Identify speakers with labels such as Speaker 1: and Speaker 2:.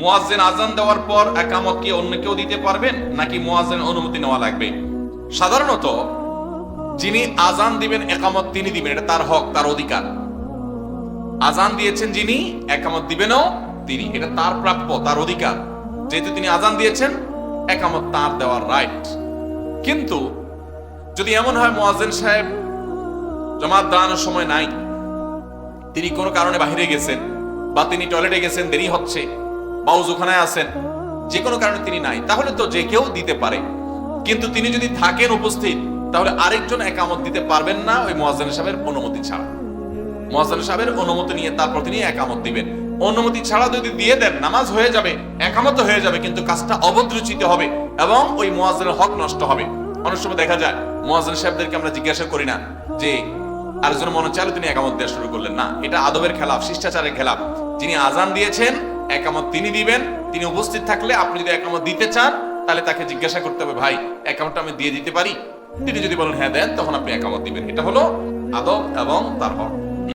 Speaker 1: মুয়াজ্জিন আজান দেওয়ার পর একামত কি অন্য কেউ দিতে পারবেন নাকি মুয়াজ্জিনের অনুমতি নেওয়া লাগবে? সাধারণত যিনি আজান দিবেন একামত তিনি দিবেন, এটা তার হক, তার অধিকার। আজান দিয়েছেন যিনি, একামত দিবেনও তিনি, এটা তার প্রাপ্য, তার অধিকার। যেহেতু তিনি আজান দিয়েছেন, একামত তার দেওয়ার রাইট। কিন্তু যদি এমন হয় মুয়াজ্জিন সাহেব জামাত দাঁড়ানোর সময় নাই, তিনি কোনো কারণে বাহিরে গেছেন, বা তিনি টয়লেটে গেছেন, দেরি হচ্ছে, বা উযুখানায় আছেন, যে কোনো কারণে তিনি নাই, তাহলে তো যে কেউ দিতে পারে। কিন্তু তিনি যদি থাকেন উপস্থিত, তাহলে আরেকজন একামত দিতে পারবেন না ওই মুয়াজ্জিন সাহেবের অনুমতি ছাড়া। মুয়াজ্জিন সাহেবের অনুমতি নিয়ে তারপর তিনি একামত দিবেন। অনুমতি ছাড়া যদি দিয়ে দেন, নামাজ হয়ে যাবে, একামত হয়ে যাবে, কিন্তু কাজটা অবদ্রুচিত হবে এবং ওই মুয়াজ্জিনের হক নষ্ট হবে। অনেক সময় দেখা যায় মুয়াজ্জিন সাহেবদেরকে আমরা জিজ্ঞাসা করি না যে আরেকজন মনে চাইলে তিনি একামত দেওয়া শুরু করলেন না, এটা আদবের খেলাফ, শিষ্টাচারের খেলাফ। যিনি আজান দিয়েছেন একামত তিনি দিবেন। তিনি উপস্থিত থাকলে আপনি যদি একামত দিতে চান, তাহলে তাকে জিজ্ঞাসা করতে হবে, ভাই একামতটা আমি দিয়ে দিতে পারি? তিনি যদি বলেন হ্যাঁ দেন, তখন আপনি একামত দিবেন। এটা হলো আদব এবং তার হক।